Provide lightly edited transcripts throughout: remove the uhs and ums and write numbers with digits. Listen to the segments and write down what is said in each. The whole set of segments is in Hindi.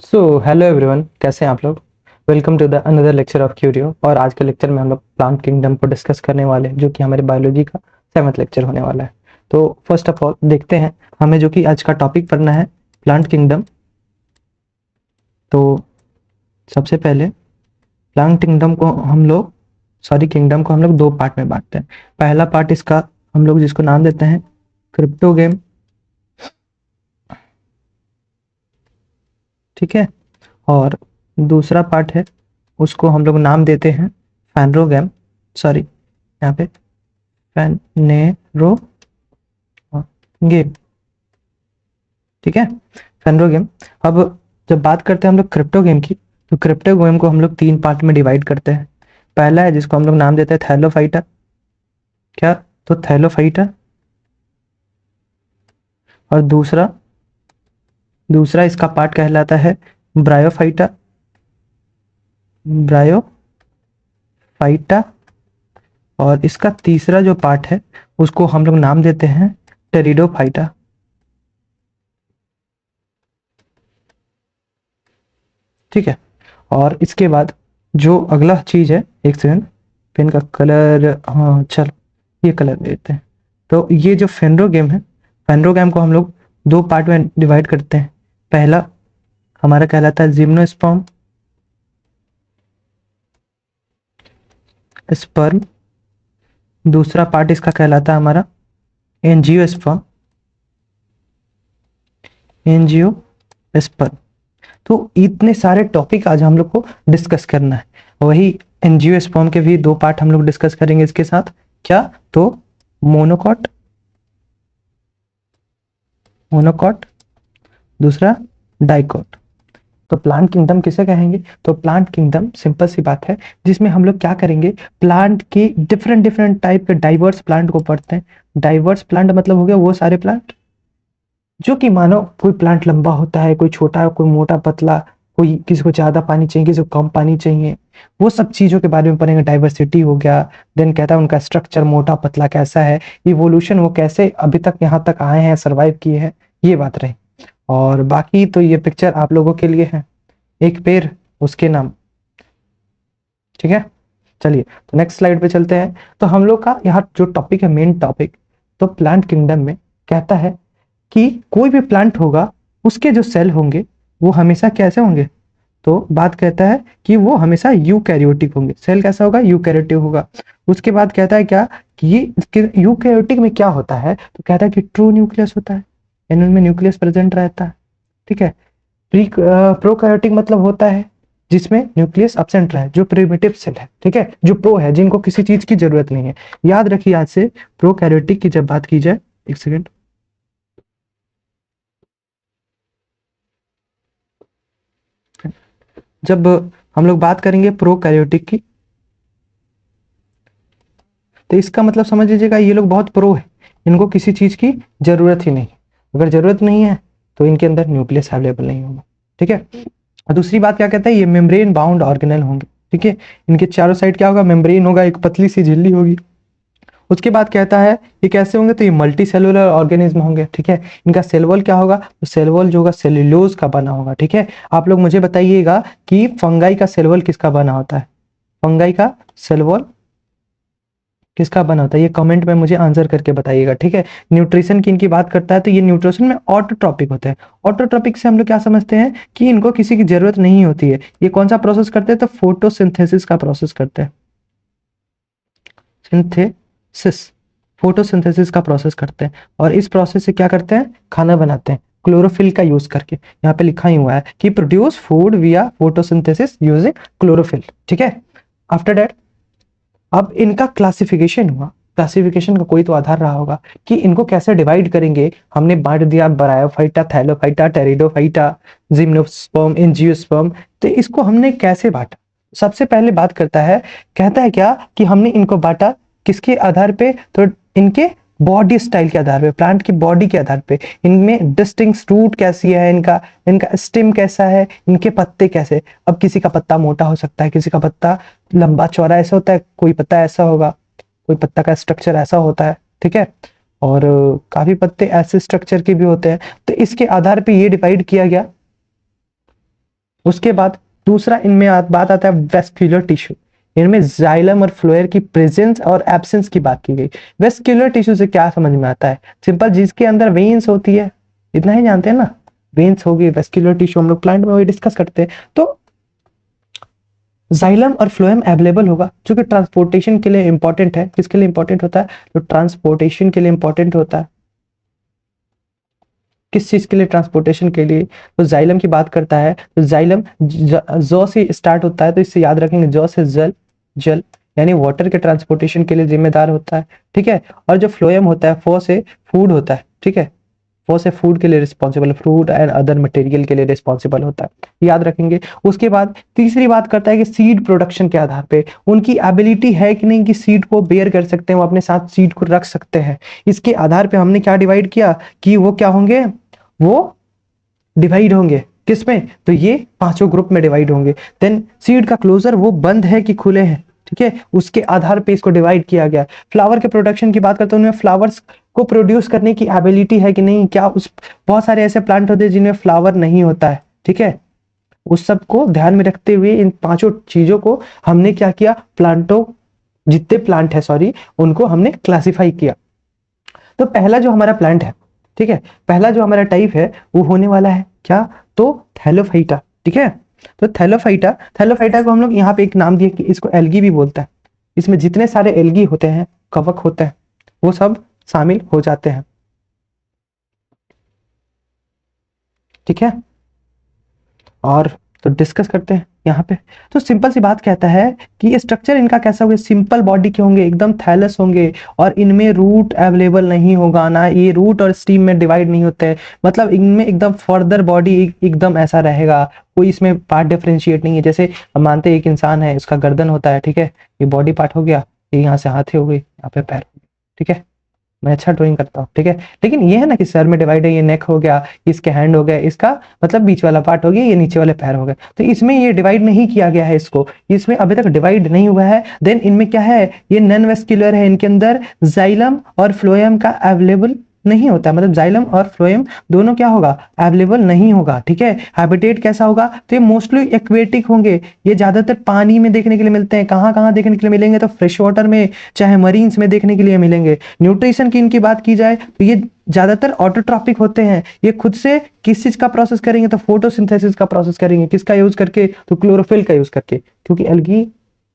सो हेलो एवरीवन, कैसे हैं आप लोग। Welcome to the another lecture of Curio. और आज के लेक्चर में हम लोग प्लांट किंगडम को डिस्कस करने वाले हैं, जो कि हमारे बायोलॉजी का 7th लेक्चर होने वाला है। तो फर्स्ट ऑफ ऑल देखते हैं हमें जो कि आज का टॉपिक पढ़ना है प्लांट किंगडम। तो सबसे पहले प्लांट किंगडम को हम लोग किंगडम को हम लोग दो पार्ट में बांटते हैं। पहला पार्ट इसका हम लोग जिसको नाम देते हैं क्रिप्टोगेम, ठीक है। और दूसरा पार्ट है उसको हम लोग नाम देते हैं फैनरोगेम, सॉरी यहाँ पे फैनेरो गेम, ठीक है, फैनरो गेम। अब जब बात करते हैं हम लोग क्रिप्टो गेम की, तो क्रिप्टो गेम को हम लोग 3 पार्ट में डिवाइड करते हैं। पहला है जिसको हम लोग नाम देते हैं थैलोफाइटा, क्या, तो थैलोफाइटा। और दूसरा इसका पार्ट कहलाता है ब्रायोफाइटा, ब्रायोफाइटा। और इसका तीसरा जो पार्ट है उसको हम लोग नाम देते हैं टेरिडोफाइटा, ठीक है। और इसके बाद जो अगला चीज है, एक सेकंड, पेन का कलर, हाँ चलो ये कलर देते हैं। तो ये जो फेनरो गेम है, फेनरो गेम को हम लोग 2 पार्ट में डिवाइड करते हैं। पहला हमारा कहलाता है जिम्नोस्पर्म स्पर्म, दूसरा पार्ट इसका कहलाता है हमारा एंजियोस्पर्म, एंजियोस्पर्म। तो इतने सारे टॉपिक आज हम लोग को डिस्कस करना है। वही एंजियोस्पर्म के भी 2 पार्ट हम लोग डिस्कस करेंगे इसके साथ, क्या, तो मोनोकॉट, दूसरा डाइकॉट। तो प्लांट किंगडम किसे कहेंगे, तो प्लांट किंगडम सिंपल सी बात है जिसमें हम लोग क्या करेंगे, प्लांट के डिफरेंट डिफरेंट टाइप के डाइवर्स प्लांट को पढ़ते हैं। डाइवर्स प्लांट मतलब हो गया वो सारे प्लांट जो कि मानो कोई प्लांट लंबा होता है, कोई छोटा, कोई मोटा पतला, कोई किसी को ज्यादा पानी चाहिए, किसी को कम पानी चाहिए, वो सब चीजों के बारे में पढ़ेंगे। डाइवर्सिटी हो गया, देन कहता है उनका स्ट्रक्चर मोटा पतला कैसा है, इवोल्यूशन वो कैसे अभी तक यहाँ तक आए हैं, सर्वाइव किए हैं, ये बात रही। और बाकी तो ये पिक्चर आप लोगों के लिए है, एक पेड़ उसके नाम, ठीक है। चलिए तो नेक्स्ट स्लाइड पे चलते हैं। तो हम लोग का यहाँ जो टॉपिक है, मेन टॉपिक, तो प्लांट किंगडम में कहता है कि कोई भी प्लांट होगा उसके जो सेल होंगे वो हमेशा कैसे होंगे, तो बात कहता है कि वो हमेशा यूकैरियोटिक होंगे। सेल कैसा होगा, यूकैरियोटिक होगा। उसके बाद कहता है क्या कि ये यूकैरियोटिक में क्या होता है, तो कहता है कि ट्रू न्यूक्लियस होता है, यानी उनमें न्यूक्लियस प्रेजेंट रहता है, ठीक है। प्रोकैरियोटिक मतलब होता है जिसमें न्यूक्लियस एब्सेंट रहे, जो प्रिमिटिव सेल है, ठीक है, जो प्रो है, जिनको किसी चीज की जरूरत नहीं है। याद रखिए आज से प्रोकैरियोटिक की जब बात की जाए, एक सेकेंड, जब हम लोग बात करेंगे प्रोकैरियोटिक की, तो इसका मतलब समझ लीजिएगा ये लोग बहुत प्रो है, इनको किसी चीज की जरूरत ही नहीं। अगर जरूरत नहीं है तो इनके अंदर न्यूक्लियस अवेलेबल नहीं होगा, ठीक है। और दूसरी बात क्या कहता है, ये मेम्ब्रेन बाउंड ऑर्गेनेल होंगे, ठीक है। इनके चारों साइड क्या होगा, मेम्ब्रेन होगा, एक पतली सी झिल्ली होगी। उसके बाद कहता है ये कैसे होंगे, तो ये मल्टी सेलुलर ऑर्गेनिज्म होंगे, ठीक है। इनका सेल वॉल क्या होगा, तो सेल वॉल जो होगा सेल्यूलोज का बना होगा, ठीक है। आप लोग मुझे बताइएगा कि फंगाई का सेल वॉल किसका बना होता है, फंगाई का सेल वॉल किसका बना होता है, ये कमेंट में मुझे आंसर करके बताइएगा, ठीक है। न्यूट्रिशन की इनकी बात करता है तो ये न्यूट्रिशन में ऑटोट्रॉपिक होते हैं। ऑटोट्रॉपिक से हम लोग क्या समझते हैं कि इनको किसी की जरूरत नहीं होती है। ये कौन सा प्रोसेस करते हैं, तो फोटोसिंथेसिस का प्रोसेस करते हैं, सिंथेसिस, फोटोसिंथेसिस का प्रोसेस करते हैं। और इस प्रोसेस से क्या करते हैं, खाना बनाते हैं क्लोरोफिल का यूज करके। यहाँ पे लिखा ही हुआ है कि प्रोड्यूस फूड विया फोटोसिंथेसिस यूजिंग क्लोरोफिल, ठीक है। आफ्टर दैट अब इनका क्लासिफिकेशन हुआ, क्लासिफिकेशन का कोई तो आधार रहा होगा कि इनको कैसे डिवाइड करेंगे। हमने बांट दिया bryophyta, Thallophyta, pteridophyta, gymnosperm, angiosperm. तो इसको हमने कैसे बांटा, सबसे पहले बात करता है, कहता है क्या कि हमने इनको बांटा किसके आधार पे, तो इनके बॉडी स्टाइल के आधार पे, प्लांट की बॉडी के आधार पे। इनमें डिस्टिंक्ट रूट कैसी है, इनका इनका स्टेम कैसा है, इनके पत्ते कैसे। अब किसी का पत्ता मोटा हो सकता है, किसी का पत्ता लंबा चौड़ा ऐसा होता है, कोई पत्ता ऐसा होगा, कोई पत्ता का स्ट्रक्चर ऐसा होता है, ठीक है। और काफी पत्ते ऐसे स्ट्रक्चर के भी होते हैं। तो इसके आधार पे ये डिवाइड किया गया उसके बाद दूसरा इनमें बात आता है वेस्क्यूलर टिश्यू। इनमें जाइलम और फ्लोएम की प्रेजेंस और एब्सेंस की बात की गई। वेस्क्यूलर टिश्यू से क्या समझ में आता है? सिंपल, जिसके अंदर वेन्स होती है, इतना ही जानते हैं ना, वेन्स होगी, वेस्क्यूलर टिश्यू हम लोग प्लांट में वही डिस्कस करते हैं। तो जाइलम और फ्लोएम अवेलेबल होगा, जो कि ट्रांसपोर्टेशन के लिए इंपॉर्टेंट है। किसके लिए इंपॉर्टेंट होता है? तो ट्रांसपोर्टेशन के लिए इंपॉर्टेंट होता है। किस चीज के लिए? ट्रांसपोर्टेशन के लिए। तो जाइलम की बात करता है, तो जाइलम जौ से स्टार्ट होता है, तो इससे याद रखेंगे, जौ से जल, जल यानी वाटर के ट्रांसपोर्टेशन के लिए जिम्मेदार होता है, ठीक है। और जो फ्लोएम होता है, फो से फूड होता है, ठीक है, वो से फूड के लिए responsible, fruit and other material के लिए रिस्पॉन्सिबल होता है, याद रखेंगे। उसके बाद तीसरी बात करता है कि सीड प्रोडक्शन के आधार पे उनकी एबिलिटी है कि नहीं कि सीड को बेयर कर सकते हैं, वो अपने साथ सीड को रख सकते हैं। इसके आधार पे हमने क्या डिवाइड किया कि वो क्या होंगे, वो डिवाइड होंगे किसमें? तो ये पांचों ग्रुप में डिवाइड होंगे। देन सीड का क्लोजर, वो बंद है कि खुले हैं, ठीक है, उसके आधार पे इसको डिवाइड किया गया। फ्लावर के प्रोडक्शन की बात करते हैं, उनमें फ्लावर्स को प्रोड्यूस करने की एबिलिटी है कि नहीं, क्या उस बहुत सारे ऐसे प्लांट होते हैं जिनमें फ्लावर नहीं होता है, ठीक है। उस सब को ध्यान में रखते हुए इन पांचों चीजों को हमने क्या किया, प्लांटों, जितने प्लांट है सॉरी, उनको हमने क्लासिफाई किया। तो पहला जो हमारा प्लांट है, ठीक है, पहला जो हमारा टाइप है वो होने वाला है क्या, तो थैलोफाइटा, ठीक है। तो थैलोफाइटा, थैलोफाइटा को हम लोग यहाँ पे एक नाम दिए कि इसको एल्गी भी बोलता है। इसमें जितने सारे एल्गी होते हैं, कवक होते हैं, वो सब शामिल हो जाते हैं, ठीक है। और तो डिस्कस करते हैं यहाँ पे। तो सिंपल सी बात कहता है कि स्ट्रक्चर इनका कैसा होगा, सिंपल बॉडी के होंगे, एकदम थैलस होंगे, और इनमें रूट अवेलेबल नहीं होगा ना, ये रूट और स्टीम में डिवाइड नहीं होते हैं, मतलब इनमें एकदम फर्दर बॉडी एकदम ऐसा रहेगा, कोई इसमें पार्ट डिफरेंशिएट नहीं है। जैसे हम मानते हैं एक इंसान है, उसका गर्दन होता है, ठीक है, ये बॉडी पार्ट हो गया, ये यहाँ से हाथ हो गई, यहाँ पे पैर हो गया, ठीक है। मैं अच्छा ड्राइंग करता हूँ, ठीक है। लेकिन ये है ना कि सर में डिवाइड है, ये नेक हो गया, इसके हैंड हो गया, इसका मतलब बीच वाला पार्ट हो गया, ये नीचे वाले पैर हो गए। तो इसमें ये डिवाइड नहीं किया गया है, इसको इसमें अभी तक डिवाइड नहीं हुआ है। देन इनमें क्या है, ये नॉन वेस्क्यूलर है, इनके अंदर जाइलम और फ्लोएम का अवेलेबल नहीं होता, मतलब जाइलम और फ्लोएम दोनों क्या होगा, अवेलेबल नहीं होगा, ठीक है। हैबिटेट कैसा होगा, तो ये मोस्टली एक्वेटिक होंगे, ये ज्यादातर पानी में देखने के लिए मिलते हैं। कहाँ कहाँ देखने के लिए मिलेंगे, तो फ्रेश वाटर में, चाहे मरीन्स में देखने के लिए मिलेंगे। न्यूट्रिशन की इनकी बात की जाए तो ये ज्यादातर ऑटोट्रॉपिक होते हैं, ये खुद से किस चीज का प्रोसेस करेंगे, तो फोटोसिंथेसिस का प्रोसेस करेंगे, किसका यूज करके, तो क्लोरोफिल का यूज करके, क्योंकि एल्गी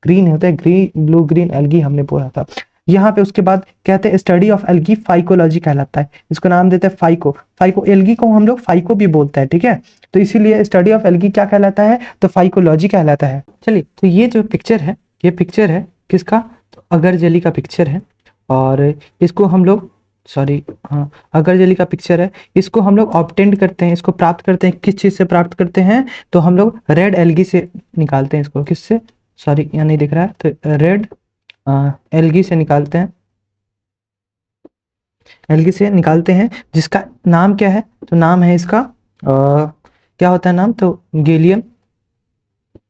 ग्रीन होता है, ग्रीन ब्लू ग्रीन एल्गी हमने बोला था यहाँ पे। उसके बाद कहते हैं स्टडी ऑफ एल्गी फाइकोलॉजी कहलाता है, इसको नाम देते हैं फाइको। फाइको, एल्गी को हम लोग फाइको भी बोलते हैं, ठीक है। तो इसीलिए स्टडी ऑफ एल्गी क्या कहलाता है, तो फाइकोलॉजी कहलाता है। चलिए, तो ये जो पिक्चर है, ये पिक्चर है किसका, तो अगरजली का पिक्चर है, और इसको हम लोग, सॉरी हाँ, अगरजली का पिक्चर है, इसको हम लोग ऑब्टेंड करते हैं, इसको प्राप्त करते हैं, किस चीज से प्राप्त करते हैं, तो हम लोग रेड एल्गी से निकालते हैं इसको, किससे, सॉरी यहाँ नहीं दिख रहा है, तो रेड एल्गी से निकालते हैं, एल्गी से निकालते हैं, जिसका नाम क्या है, तो नाम है इसका क्या होता है नाम, तो गैलियम,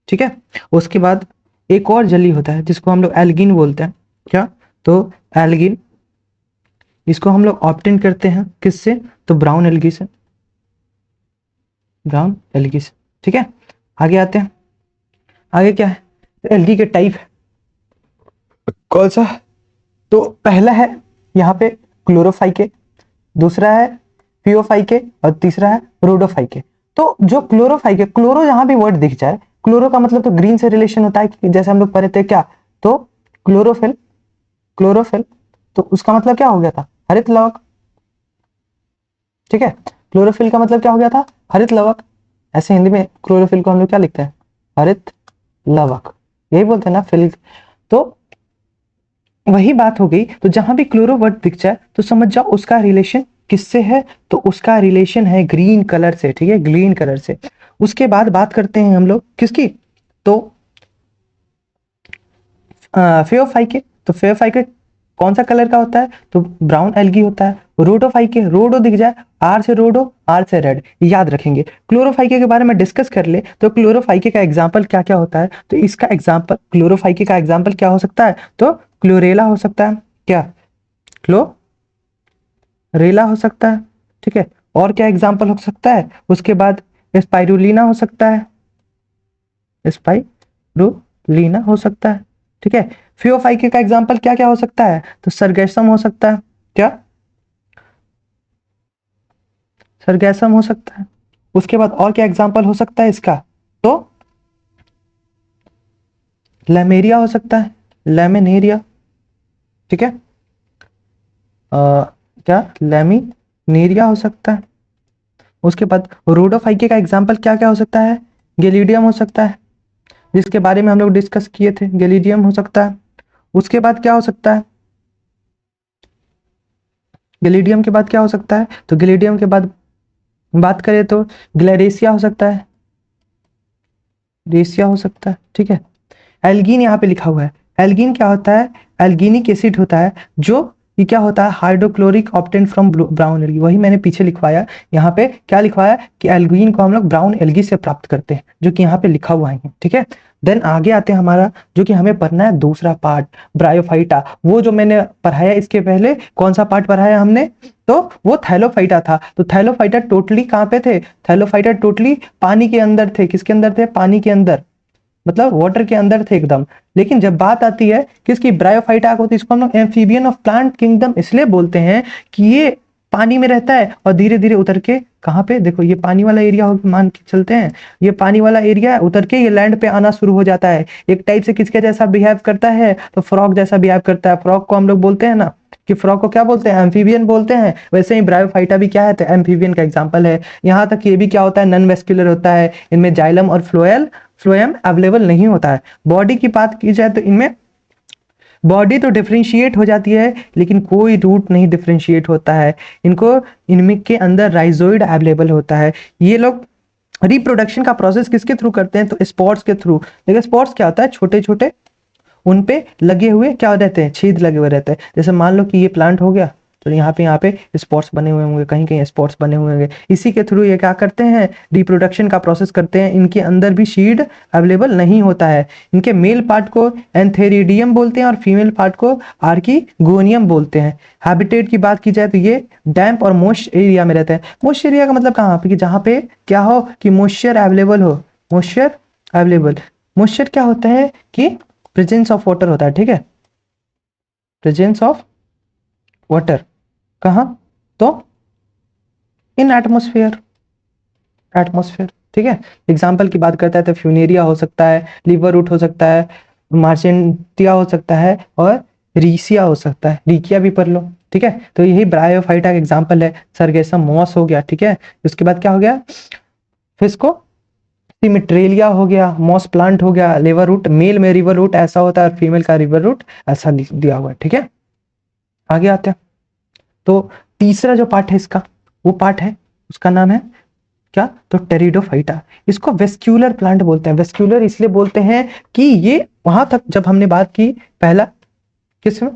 ठीक है। उसके बाद एक और जली होता है जिसको हम लोग एल्गिन बोलते हैं, क्या, तो एल्गिन, इसको हम लोग ऑब्टेन करते हैं किससे, तो ब्राउन एल्गी से, ब्राउन एल्गी से, ठीक है। आगे आते हैं, आगे क्या है, एल्गी के टाइप कौन सा, तो पहला है यहाँ पे क्लोरोफाइके, दूसरा है पियोफाइके, और तीसरा है रोडोफाइके। तो जो क्लोरोफाइके, क्लोरो यहाँ भी वर्ड दिख जाए, क्लोरो का मतलब तो ग्रीन से रिलेशन होता है, कि जैसे हम लोग पढ़े थे क्या, तो क्लोरोफिल, क्लोरोफिल, तो उसका मतलब क्या हो गया था, हरित लवक, ठीक है। क्लोरोफिल का मतलब क्या हो गया था, हरित लवक। ऐसे हिंदी में क्लोरोफिल को हम लोग क्या लिखते हैं, हरित लवक, यही बोलते हैं ना फिल। तो वही बात हो गई। तो जहां भी क्लोरो वर्ड दिख जाए तो समझ जाओ उसका रिलेशन किससे है, तो उसका रिलेशन है ग्रीन कलर से, ठीक है, ग्रीन कलर से। उसके बाद बात करते हैं हम लोग किसकी, तो फेओफाइके। तो फेओफाइके कौन सा कलर का होता है, तो ब्राउन एल्गी होता है। रोडोफाइके, रोडो दिख जाए, आर से रोडो, आर से रेड, याद रखेंगे। क्लोरोफाइके के बारे में डिस्कस कर ले, तो क्लोरोफाइके का एग्जाम्पल क्या क्या होता है, तो इसका एग्जाम्पल, क्लोरोफाइके का एग्जाम्पल क्या हो सकता है, तो क्लोरेला हो सकता है, क्या, क्लोरेला हो सकता है, ठीक है। और क्या एग्जाम्पल हो सकता है, उसके बाद स्पाइरुलिना हो सकता है, स्पाइरुलिना हो सकता है, ठीक है। फियोफाइके का एग्जाम्पल क्या क्या हो सकता है, तो सरगैसम हो सकता है, क्या सरगैसम हो सकता है। उसके बाद और क्या एग्जाम्पल हो सकता है इसका, तो लैमेरिया हो सकता है, लैमिनेरिया, ठीक है। क्या लैमिनेरिया हो सकता है। उसके बाद रोडोफाइके का एग्जाम्पल क्या क्या हो सकता है, गैलिडियम हो सकता है, जिसके बारे में हम लोग डिस्कस किए थे, गैलिडियम हो सकता है। उसके बाद क्या हो सकता है, गैलिडियम के बाद क्या हो सकता है, तो गैलिडियम के बाद बात करें तो ग्लैडेशिया हो सकता है, रेशिया हो सकता है, ठीक है। एल्गिन यहाँ पे लिखा हुआ है, एल्गिन क्या होता है, एल्गिनिक एसिड होता है, जो ये क्या होता है, hydrochloric obtain from brown algae. वही मैंने पीछे लिखवाया, यहाँ पे क्या लिखवाया कि एल्गिन को हम लोग ब्राउन एल्गी से प्राप्त करते हैं, जो कि यहाँ पे लिखा हुआ है, ठीक है। देन आगे आते हैं हमारा, जो कि हमें पढ़ना है दूसरा पार्ट, ब्रायोफाइटा। वो जो मैंने पढ़ाया इसके पहले, कौन सा पार्ट पढ़ाया हमने, तो वो थैलोफाइटा था। तो थैलोफाइटा टोटली कहाँ पे थे, थैलोफाइटा टोटली पानी के अंदर थे, किसके अंदर थे, पानी के अंदर, मतलब वाटर के अंदर थे एकदम। लेकिन जब बात आती है किसकी, ब्रायोफाइटा को, तो इसको हम लोग एम्फीबियन ऑफ प्लांट किंगडम इसलिए बोलते हैं कि ये पानी में रहता है और धीरे धीरे उतर के कहाँ पे, देखो ये पानी वाला एरिया हो, मान के चलते हैं ये पानी वाला एरिया है, उतर के ये लैंड पे आना शुरू हो जाता है। एक टाइप से किसके जैसा बिहेव करता है, तो फ्रॉग जैसा बिहेव करता है। फ्रॉग को हम लोग बोलते हैं ना कि फ्रॉग को क्या बोलते हैं, एम्फीबियन बोलते हैं। वैसे ही ब्रायोफाइटा भी क्या है, तो एम्फीबियन का एग्जाम्पल है। यहाँ तक ये भी क्या होता है, नॉन वेस्क्यूलर होता है, इनमें जाइलम और फ्लोएम अवेलेबल नहीं होता है। बॉडी की बात की जाए तो इनमें बॉडी तो डिफ्रेंशिएट हो जाती है, लेकिन कोई रूट नहीं डिफ्रेंशिएट होता है। इनको, इनमें के अंदर राइजोइड अवेलेबल होता है। ये लोग रिप्रोडक्शन का प्रोसेस किसके थ्रू करते हैं, तो स्पॉट्स के थ्रू। देखिए स्पॉट्स क्या होता है, छोटे छोटे उन पे लगे हुए क्या रहते हैं, छेद लगे हुए रहते हैं। जैसे मान लो कि ये प्लांट हो गया, तो यहाँ पे स्पॉट्स बने हुए होंगे, कहीं कहीं स्पॉट्स बने हुए होंगे। इसी के थ्रू ये क्या करते हैं, रिप्रोडक्शन का प्रोसेस करते हैं। इनके अंदर भी सीड अवेलेबल नहीं होता है। इनके मेल पार्ट को एंथेरिडियम बोलते हैं और फीमेल पार्ट को आर्किगोनियम बोलते हैं। हैबिटेट की बात की जाए तो ये डैम्प और मॉइस्ट एरिया में रहते हैं। मॉइस्ट एरिया का मतलब कहाँ पे, कि जहाँ पे क्या हो, कि मॉइस्चर अवेलेबल हो, मॉइस्चर अवेलेबल। मॉइस्चर क्या होता है कि प्रेजेंस ऑफ वाटर होता है, ठीक है, प्रेजेंस ऑफ वाटर कहाँ, तो इन एटमोस्फेयर, एटमोस्फेयर, ठीक है। एग्जाम्पल की बात करता है तो फ्यूनेरिया हो सकता है, लिवर रूट हो सकता है, मार्चेंटिया हो सकता है और रीसिया हो सकता है, रीकिया भी पढ़ लो, ठीक है। तो यही ब्रायोफाइटा का एग्जाम्पल है। सरगेसम मॉस हो गया, ठीक है। उसके बाद क्या हो गया, फिस्को सिमिट्रेलिया हो गया, मॉस प्लांट हो गया। लिवर रूट, मेल में रिवर रूट ऐसा होता है और फीमेल का रिवर रूट ऐसा दिया हुआ है, ठीक है। आगे आते हैं, तो तीसरा जो पार्ट है इसका, वो पार्ट है, उसका नाम है क्या, तो टेरिडोफाइटा। इसको वेस्क्यूलर प्लांट बोलते हैं। वेस्क्यूलर इसलिए बोलते हैं कि ये, वहां तक जब हमने बात की पहला किसमें,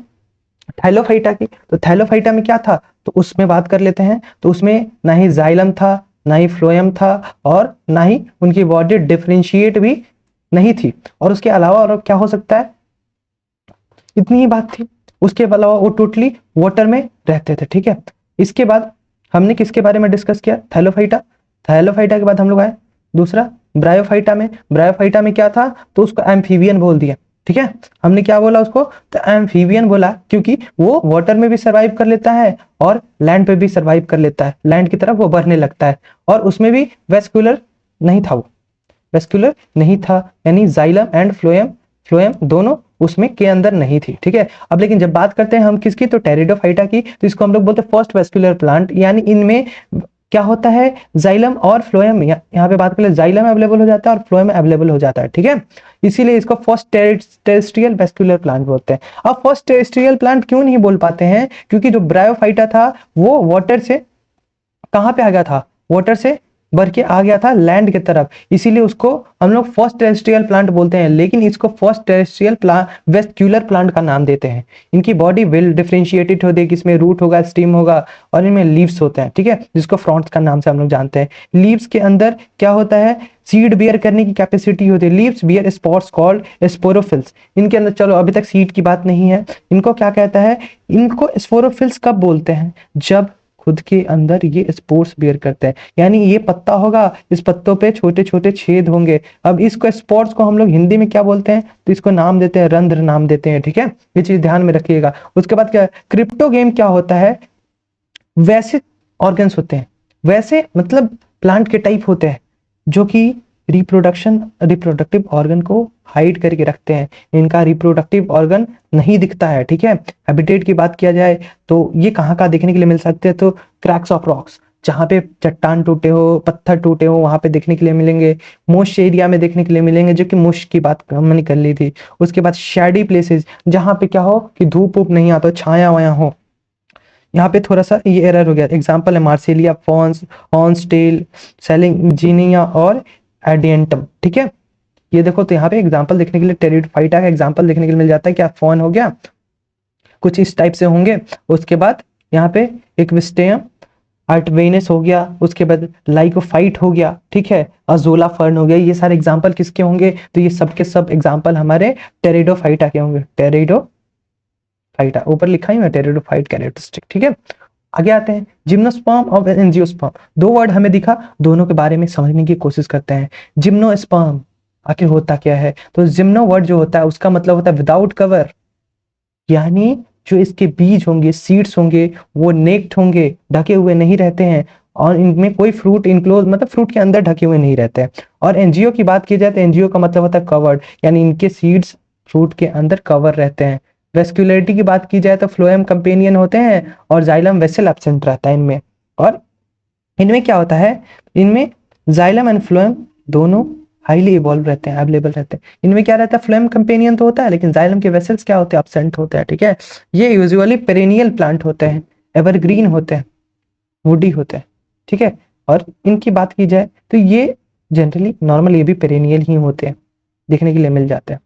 थैलोफाइटा की, तो थैलोफाइटा में क्या था, तो उसमें बात कर लेते हैं। तो उसमें ना ही जाइलम था, ना ही फ्लोएम था, और ना ही उनकी बॉडी डिफरेंशिएट भी नहीं थी। और उसके अलावा और क्या हो सकता है, इतनी ही बात थी। उसके अलावा वो टोटली वाटर में रहते थे, ठीक है। इसके बाद हमने किसके बारे में डिस्कस किया, थैलोफाइटा। थैलोफाइटा के बाद हम लोग आए दूसरा ब्रायोफाइटा में। ब्रायोफाइटा में क्या था, तो उसको एम्फीबियन बोल दिया, ठीक है। हमने क्या बोला उसको, तो एम्फीबियन बोला, क्योंकि वो वाटर में भी सरवाइव कर लेता है और लैंड पे भी सरवाइव कर लेता है, लैंड की तरफ वो बढ़ने लगता है। और उसमें भी वेस्कुलर नहीं था, वो वेस्कुलर नहीं था, यानी जाइलम एंड फ्लोएम, फ्लोएम दोनों उसमें के अंदर नहीं थी, ठीक है। अब लेकिन जब बात करते हैं हम किसकी, तो टेरिडोफाइटा की, तो इसको हम लोग बोलते हैं फर्स्ट वेस्कुलर प्लांट। यानी इनमें क्या होता है, जाइलम और फ्लोएम, यहाँ पे बात करें जाइलम अवेलेबल हो जाता है और फ्लोएम अवेलेबल हो जाता है, ठीक है। इसीलिए इसको फर्स्ट टेरेस्ट्रियल वेस्कुलर प्लांट बोलते हैं। अब फर्स्ट टेरेस्ट्रियल प्लांट क्यों नहीं बोल पाते हैं, क्योंकि जो ब्रायोफाइटा था वो वाटर से कहाँ पे आ गया था, वाटर से बढ़ के आ गया था लैंड की तरफ, इसीलिए उसको हम लोग फर्स्ट टेरेस्ट्रियल प्लांट बोलते हैं। लेकिन इसको first terrestrial plant, vascular plant का नाम देते हैं। इनकी बॉडी वेल डिफरेंशिएटेड होती है, इसमें रूट होगा, स्टीम होगा और इनमें लीव्स होते हैं, ठीक है, जिसको फ्रॉन्ट्स का नाम से हम लोग जानते हैं। लीव्स के अंदर क्या होता है, सीड बियर करने की कैपेसिटी होती है। Leaves bear spots called sporophylls. इनके अंदर, चलो अभी तक सीड की बात नहीं है, इनको क्या कहता है, इनको स्पोरोफिल्स कब बोलते हैं, जब खुद के अंदर ये स्पोर्स बियर करते हैं, यानी ये पत्ता होगा, इस पत्तों पे छोटे छोटे छेद होंगे। अब इसको स्पोर्स को हम लोग हिंदी में क्या बोलते हैं, तो इसको नाम देते हैं रंध्र नाम देते हैं, ठीक है, ये चीज ध्यान में रखिएगा। उसके बाद क्या, क्रिप्टोगेम क्या होता है, वैसे ऑर्गन्स होते हैं, वैसे मतलब प्लांट के टाइप होते हैं जो कि रिप्रोडक्टिव ऑर्गन को हाइड करके रखते हैं, इनका रिप्रोडक्टिव ऑर्गन नहीं दिखता है, ठीक है। हैबिटेट की बात किया जाए तो ये कहाँ का देखने के लिए मिल सकते हैं, तो क्रैक्स ऑफ रॉक्स, जहाँ पे चट्टान टूटे हो, पत्थर टूटे हो, वहां पे देखने के लिए मिलेंगे। मोस्ट एरिया में देखने के लिए मिलेंगे, जो कि मुश्क की बात हमने कर ली थी। उसके बाद शैडी प्लेसेस, जहाँ पे क्या हो कि धूप वूप नहीं आता, छाया वाया हो। यहाँ पे थोड़ा सा ये एरर हो गया, एग्जाम्पल है मार्सिलिया फॉन्स, हॉर्नस्टेल, सेलिंजीनिया और एडियंटम, ठीक है। ये देखो तो यहाँ पे एग्जाम्पल देखने के लिए टेरिडोफाइटा का एग्जाम्पल देखने के लिए मिल जाता है, क्या फॉन हो गया, कुछ इस टाइप से होंगे। उसके बाद यहाँ पे एक विस्टेयम आर्टवेनस हो गया, उसके बाद लाइकोफाइट हो गया, ठीक है, अजोला फर्न हो गया। ये सारे एग्जाम्पल किसके होंगे, तो ये सब के सब एग्जाम्पल हमारे टेरिडोफाइटा के होंगे, टेरिडोफाइटा, ऊपर लिखा ही है टेरिडोफाइट कैरेक्टरिस्टिक, ठीक है। आगे आते हैं, जिम्नोस्पर्म और एंजियोस्पर्म, दो वर्ड हमें दिखा, दोनों के बारे में समझने की कोशिश करते हैं। जिम्नोस्पर्म आखिर होता क्या है, तो जिम्नो वर्ड जो होता है उसका मतलब होता है विदाउट कवर, यानी जो इसके बीज होंगे, सीड्स होंगे, वो नेक्ड होंगे, ढके हुए नहीं रहते हैं, और इनमें कोई फ्रूट इनक्लोज मतलब फ्रूट के अंदर ढके हुए नहीं रहते हैं। और एनजीओ की बात की जाए तो एनजीओ का मतलब होता है कवर्ड, यानी इनके सीड्स फ्रूट के अंदर कवर रहते हैं। वेस्कुलरिटी की बात की जाए तो फ्लोएम कंपेनियन होते हैं और जाइलम वेसल एब्सेंट रहता है इनमें। और इनमें क्या होता है, इनमें जाइलम एंड फ्लोएम दोनों हाईली इवॉल्व रहते हैं, अवेलेबल रहते हैं। इनमें क्या रहता है, फ्लोएम कंपेनियन तो होता है, लेकिन जाइलम के वेसल्स क्या होते हैं, एब्सेंट होते हैं, ठीक है। ये यूजुअली पेरेनियल प्लांट होते हैं, एवरग्रीन होते हैं, वुडी होते हैं, ठीक है। और इनकी बात की जाए तो ये जनरली नॉर्मल ये भी पेरेनियल ही होते हैं, देखने के लिए मिल जाते हैं।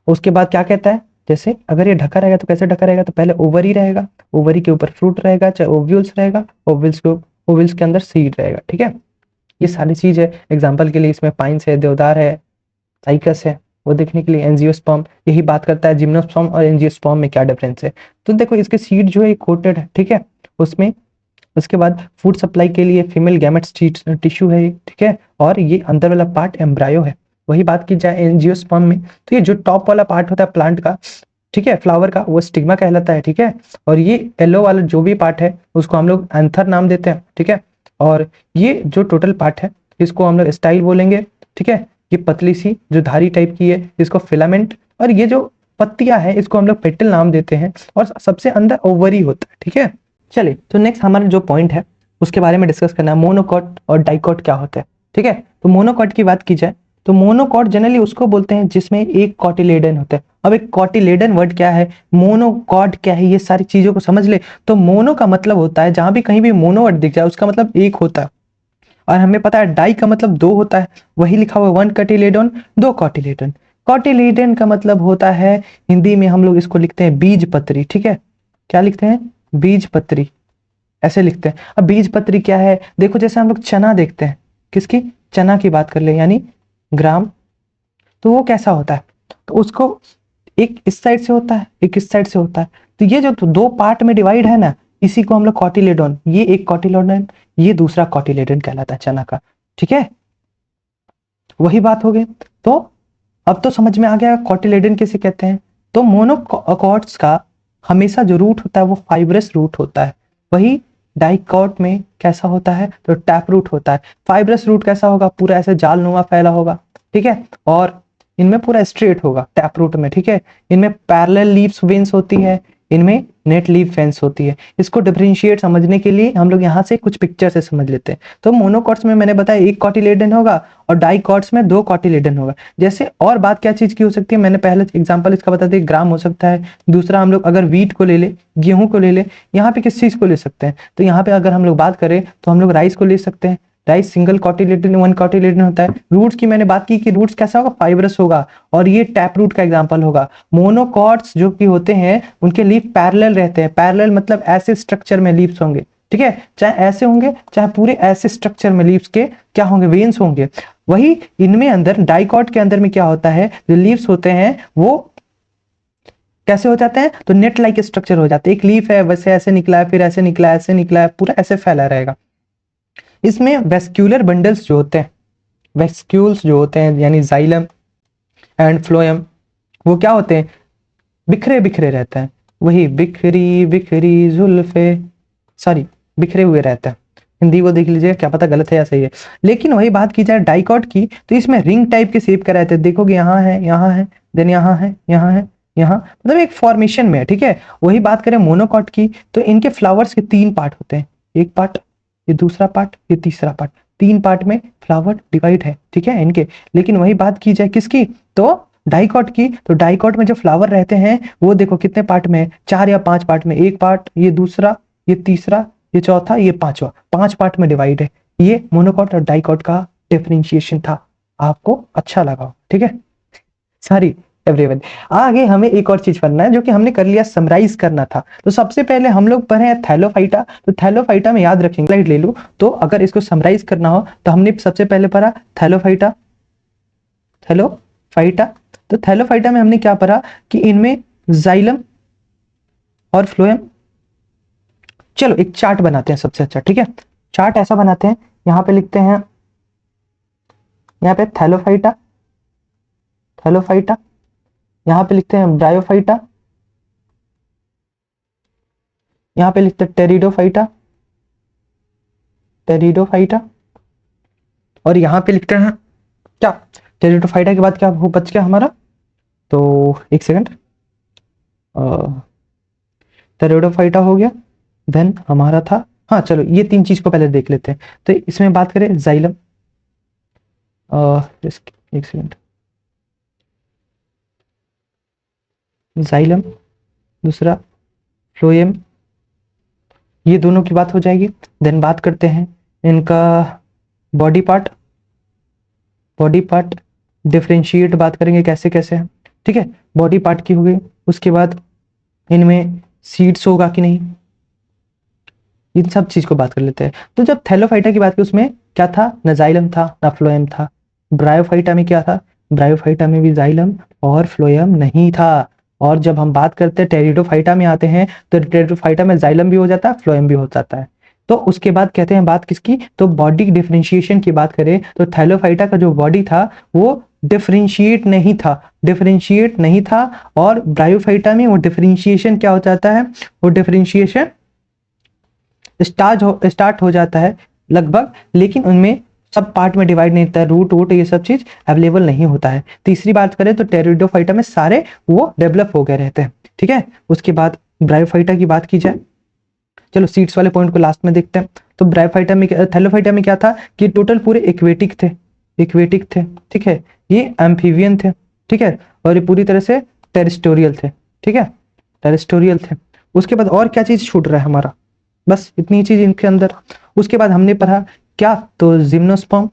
उसके बाद क्या कहता है, जैसे अगर ये ढका रहेगा तो कैसे ढका रहेगा, तो पहले ओवरी रहेगा, ओवरी के ऊपर फ्रूट रहेगा, चाहे ओव्यूल्स रहेगा, ओव्यूल्स के अंदर सीड रहेगा, ठीक है। ये सारी चीज है, एग्जाम्पल के लिए इसमें पाइन्स है, देवदार है, साइकस है, वो देखने के लिए। एंजियोस्पर्म यही बात करता है जिम्नोस्पर्म और एंजियोस्पर्म में क्या डिफरेंस है, तो देखो इसके सीड जो है कोटेड है, ठीक है, उसमें। उसके बाद फूड सप्लाई के लिए फीमेल गैमेट्स टिश्यू है, ठीक है, और ये अंदर वाला पार्ट एम्ब्रायो है। वही बात की जाए एंजियोस्पर्म में, तो ये जो टॉप वाला पार्ट होता है प्लांट का, ठीक है, फ्लावर का, वो स्टिग्मा कहलाता है, ठीक है। और ये येलो वाला जो भी पार्ट है उसको हम लोग एंथर नाम देते हैं, ठीक है। और ये जो टोटल पार्ट है इसको हम लोग स्टाइल बोलेंगे, ठीक है। ये पतली सी जो धारी टाइप की है इसको फिलामेंट, और ये जो पत्तियां है इसको हम लोग पेटल नाम देते हैं, और सबसे अंदर ओवरी होता है, ठीक है। चलिए, तो नेक्स्ट हमारा जो पॉइंट है उसके बारे में डिस्कस करना है, मोनोकॉट और डाइकॉट क्या होता है, ठीक है। तो मोनोकॉट की बात की जाए तो मोनोकॉट जनरली उसको बोलते हैं जिसमें एक कॉटिलेडन होता है। अब एक कॉटिलेडन वर्ड क्या है, मोनोकॉट क्या है, ये सारी चीजों को समझ ले। तो मोनो का मतलब होता है, जहां भी कहीं भी मोनो वर्ड दिख जाए उसका मतलब एक होता है, और हमें पता है डाई का मतलब दो होता है, वही लिखा हुआ वन कॉटिलेडन, दो कॉटिलेडन। कॉटिलेडन का मतलब होता है, हिंदी में हम लोग इसको लिखते हैं बीज पत्री, ठीक है। क्या लिखते हैं, बीज पत्री, ऐसे लिखते हैं। अब बीज पत्री क्या है, देखो जैसे हम लोग चना देखते हैं, किसकी, चना की बात कर ले, यानी ग्राम, तो वो कैसा होता है, तो उसको एक इस साइड से होता है, एक इस साइड से होता है। तो ये जो दो पार्ट में डिवाइड है ना, इसी को हम लोग कॉटिलेडन, ये एक कॉटिलेडन, ये दूसरा कॉटिलेडन कहलाता है चना का, ठीक है। वही बात हो गई। तो अब तो समझ में आ गया कॉटिलेडन किसे कहते हैं। तो मोनोकॉट्स का हमेशा जो रूट होता है वो फाइब्रस रूट होता है, वही डाइकॉट में कैसा होता है, तो टैप रूट होता है। फाइब्रस रूट कैसा होगा, पूरा ऐसे जालनुमा फैला होगा, ठीक है, और इनमें पूरा स्ट्रेट होगा टैप रूट में, ठीक है। इनमें पैरेलल लीव्स वेन्स होती है, इनमें नेट लीव वेन्स होती है। इसको डिफरेंशिएट समझने के लिए हम लोग यहाँ से कुछ पिक्चर से समझ लेते हैं। तो मोनोकॉट्स में मैंने बताया एक कॉटिलेडन होगा, और डाइकॉट्स में दो कॉटिलेडन होगा। जैसे और बात क्या चीज की हो सकती है, मैंने पहले एग्जांपल इसका बता दिया, ग्राम हो सकता है। दूसरा हम लोग अगर वीट को ले ले, गेहूं को ले ले, यहाँ पे किस चीज को ले सकते हैं, तो यहाँ पे अगर हम लोग बात करें तो हम लोग राइस को ले सकते हैं। Rice single cotyledon, one cotyledon होता है। रूट्स की मैंने बात की कि रूट्स कैसा होगा, फाइब्रस होगा, और ये टैप रूट का एग्जांपल होगा। मोनोकॉट्स जो कि होते हैं उनके लीफ पैरेलल रहते हैं, पैरेलल मतलब ऐसे स्ट्रक्चर में लीव्स होंगे, ठीक है, चाहे ऐसे होंगे चाहे पूरे ऐसे स्ट्रक्चर में लीव्स के क्या होंगे, वेन्स होंगे। वही इनमें अंदर डाइकॉट के अंदर में क्या होता है, जो लीव्स होते हैं वो कैसे हो जाते हैं, तो नेट लाइक स्ट्रक्चर हो जाते हैं। एक लीफ है वैसे ऐसे निकला है, फिर ऐसे निकला है, ऐसे निकला है, पूरा ऐसे फैला रहेगा। इसमें वेस्क्यूलर बंडल्स जो होते हैं, वेस्क्यूल्स जो होते हैं यानी जाइलम एंड फ्लोएम, वो क्या होते हैं, बिखरे बिखरे रहते हैं। वही बिखरी बिखरी जुल्फे, सॉरी बिखरे हुए रहते हैं। हिंदी को देख लीजिए, क्या पता गलत है या सही है। लेकिन वही बात की जाए डाइकॉट की, तो इसमें रिंग टाइप के शेप का रहते हैं। देखोगे यहाँ है, यहाँ है, देन यहाँ है, यहाँ है, यहाँ, मतलब एक फॉर्मेशन में है, ठीक है। वही बात करें मोनोकॉट की, तो इनके फ्लावर्स के 3 पार्ट होते हैं। एक पार्ट, ये दूसरा पार्ट, ये तीसरा पार्ट, 3 पार्ट में फ्लावर डिवाइड है, ठीक है इनके। लेकिन वही बात की जाए किसकी, तो डाइकॉट की, तो डाइकॉट में जो फ्लावर रहते हैं वो देखो कितने पार्ट में है, 4 या 5 पार्ट में। एक पार्ट, ये दूसरा, ये तीसरा, ये चौथा, ये पांचवा, 5 पार्ट में डिवाइड है। ये मोनोकॉट और डाइकॉट का डिफरेंशिएशन था। आपको अच्छा लगा, ठीक है। Sorry everyone. आगे हमें एक और चीज पढ़ना है जो कि हमने कर लिया, समराइज करना था। तो सबसे पहले हम लोग पढ़े हैं थैलोफाइटा। तो थैलोफाइटा में याद रखेंगे, स्लाइड ले लो, तो अगर इसको समराइज करना हो तो हमने सबसे पहले पढ़ा थैलोफाइटा, थैलोफाइटा। तो थैलोफाइटा में हमने क्या पढ़ा कि इनमें जाइलम और फ्लोएम। चलो एक चार्ट बनाते हैं सबसे अच्छा, ठीक है। चार्ट ऐसा बनाते हैं, यहाँ पे लिखते हैं, यहाँ पे थैलोफाइटा, थैलोफाइटा, यहाँ पे लिखते हैं ब्रायोफाइटा, यहाँ पे लिखते हैं टेरिडोफाइटा, टेरिडोफाइटा, और यहाँ पे लिखते हैं क्या, टेरिडोफाइटा के बाद क्या वो बच गया हमारा, तो एक सेकंड, टेरिडोफाइटा हो गया, देन हमारा था, हाँ चलो ये 3 चीज को पहले देख लेते हैं। तो इसमें बात करें जाइलम, एक सेकंड, जाइलम, दूसरा फ्लोएम, ये दोनों की बात हो जाएगी। देन बात करते हैं इनका body part, body part differentiate बात करेंगे कैसे कैसे है, ठीक है। बॉडी पार्ट की हो गई, उसके बाद इनमें सीड्स होगा कि नहीं, इन सब चीज को बात कर लेते हैं। तो जब थैलोफाइटा की बात की, उसमें क्या था, ना जाइलम था ना फ्लोएम था। ब्रायोफाइटा में क्या था, ब्रायोफाइटा में भी जाइलम और फ्लोएम नहीं था। और जब हम बात करते हैं टेरिडोफाइटा में आते हैं, तो टेरिडोफाइटा में जाइलम भी हो जाता है, फ्लोएम भी हो जाता है। तो उसके बाद कहते हैं बात किसकी, तो बॉडी डिफरेंशिएशन की बात करें, तो थैलोफाइटा का जो बॉडी था वो डिफरेंशिएट नहीं था, डिफरेंशिएट नहीं था। और ब्रायोफाइटा में वो डिफरेंशिएशन क्या हो जाता है, वो डिफरेंशिएशन स्टार्ट हो जाता है लगभग, लेकिन उनमें सब पार्ट में डिवाइड नहीं होता है, रूट वूट ये सब चीज अवेलेबल नहीं होता है। तीसरी बात करें तो टेरिडोफाइटा में सारे वो डेवलप हो गए रहते हैं, ठीक है। उसके बाद ब्रायोफाइटा की बात की जाए, चलो सीड्स वाले पॉइंट को लास्ट में देखते हैं। तो ब्रायोफाइटा में, थैलोफाइटा में क्या था कि टोटल पूरे एक्वेटिक थे, एक्वेटिक थे, ठीक है। ये एम्फीबियन थे, ठीक है, और ये पूरी तरह से टेरिस्टोरियल थे, ठीक है, टेरिस्टोरियल थे। उसके बाद और क्या चीज छूट रहा है हमारा, बस इतनी चीज इनके अंदर। उसके बाद हमने पढ़ा क्या, तो जिम्नोस्पर्म,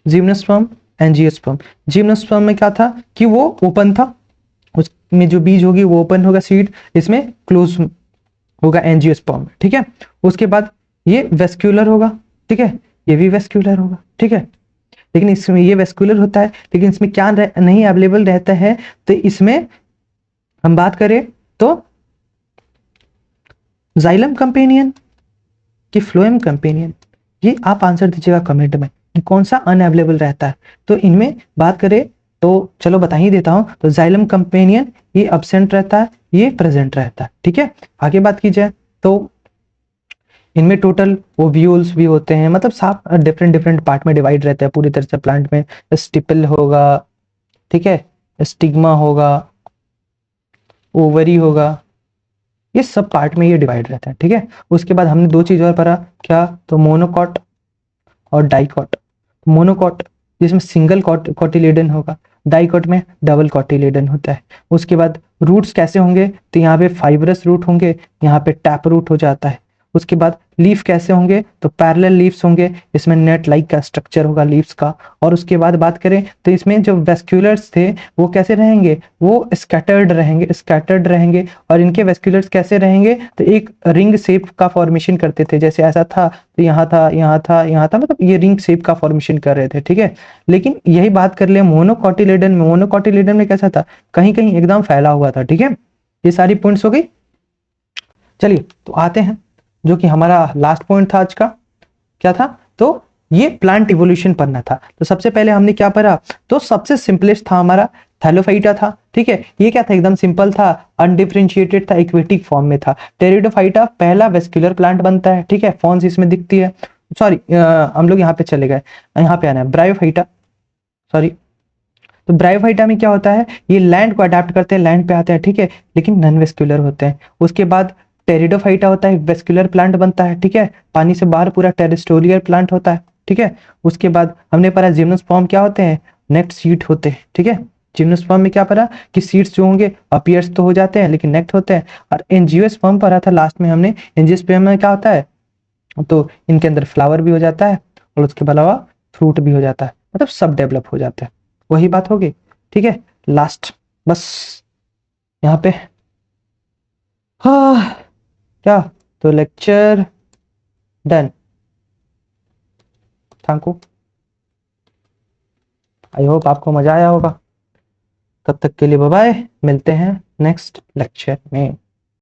जिम्नोस्पर्म, एंजियोस्पर्म। जिम्नोस्पर्म में क्या था कि वो ओपन था, उसमें जो बीज होगी वो ओपन होगा, सीड इसमें क्लोज होगा एंजियोस्पर्म, ठीक है। उसके बाद ये वेस्क्यूलर होगा, ठीक है, ये भी वेस्क्यूलर होगा, ठीक है। लेकिन इसमें ये वेस्क्यूलर होता है, लेकिन इसमें क्या नहीं अवेलेबल रहता है, तो इसमें हम बात करें तो जाइलम कंपेनियन कि फ्लोएम कंपेनियन, ये आप आंसर दीजिएगा कमेंट में कि कौन सा अनअवेलेबल रहता है। तो इनमें बात करें तो चलो बता ही देता हूं, तो जाइलम कंपेनियन ये अब्सेंट रहता है, ये प्रेजेंट रहता है, ठीक है। आगे बात की जाए तो इनमें टोटल ओव्यूल्स भी होते हैं, मतलब साफ डिफरेंट डिफरेंट पार्ट में डिवाइड रहते हैं पूरी तरह से। प्लांट में स्टिपल होगा, ठीक है, स्टिग्मा होगा, ओवरी होगा, ये सब पार्ट में ये डिवाइड रहता है, ठीक है। उसके बाद हमने 2 चीज और पढ़ा क्या, तो मोनोकॉट और डाइकॉट। मोनोकॉट जिसमें सिंगल कॉटिलेडन होगा, डाइकॉट में डबल कॉटिलेडन होता है। उसके बाद रूट्स कैसे होंगे, तो यहाँ पे फाइब्रस रूट होंगे, यहाँ पे टैप रूट हो जाता है। उसके बाद लीफ कैसे होंगे, तो पैरेलल लीव्स होंगे, इसमें नेट लाइक का स्ट्रक्चर होगा लीव्स का। और उसके बाद बात करें तो इसमें जो वेस्क्यूलर्स थे वो कैसे रहेंगे, वो स्कैटर्ड रहेंगे। और इनके वेस्क्यूलर्स कैसे रहेंगे, तो एक रिंग शेप का फॉर्मेशन करते थे, जैसे ऐसा था तो यहाँ था, यहाँ था, यहाँ था, मतलब ये रिंग शेप का फॉर्मेशन कर रहे थे, ठीक है। लेकिन यही बात कर ले मोनोकोटिलेडन में, मोनोकोटिलेडन में कैसा था, कहीं कहीं एकदम फैला हुआ था, ठीक है। ये सारी पॉइंट्स हो गई। चलिए तो आते हैं जो कि हमारा लास्ट पॉइंट था आज का, क्या था, तो ये प्लांट इवोल्यूशन पढ़ना था। तो सबसे पहले हमने क्या पढ़ा, तो सबसे सिंपलेस्ट था हमारा थैलोफाइटा था, ठीक है। ये क्या था, एकदम सिंपल था, अनडिफरेंशिएटेड था, इक्वेटिक फॉर्म में था। टेरिडोफाइटा पहला वेस्क्यूलर प्लांट बनता है, ठीक है, फॉन्स इसमें दिखती है। सॉरी, हम लोग यहाँ पे चले गए, यहाँ पे आना है ब्रायोफाइटा, सॉरी। तो ब्रायोफाइटा में क्या होता है, ये लैंड को अडेप्ट करते हैं, लैंड पे आते हैं, ठीक है, लेकिन नॉन वेस्क्यूलर होते हैं। उसके बाद टेरिडोफाइटा होता है, वेस्क्यूलर प्लांट बनता है, ठीक है, पानी से बाहर पूरा टेरेस्टोरियल प्लांट होता है, ठीक है। उसके बाद हमने पढ़ा जिम्नोस्पर्म क्या होते हैं, नेक्ट सीड होते हैं, ठीक है। जिम्नोस्पर्म में क्या पढ़ा कि सीड्स जो होंगे अपीयर्स तो हो जाते हैं लेकिन नेक्ट होते हैं। और एंजियोस्पर्म पढ़ा था लास्ट में हमने, एंजियोस्पर्म में क्या होता है, तो इनके अंदर फ्लावर भी हो जाता है और उसके अलावा फ्रूट भी हो जाता है, मतलब सब डेवलप हो जाता है, वही बात होगी, ठीक है। लास्ट बस यहाँ पे, हाँ क्या, तो lecture done. Thank you, I hope आपको मजा आया होगा। तब तक के लिए बाय बाय, मिलते हैं नेक्स्ट लेक्चर में।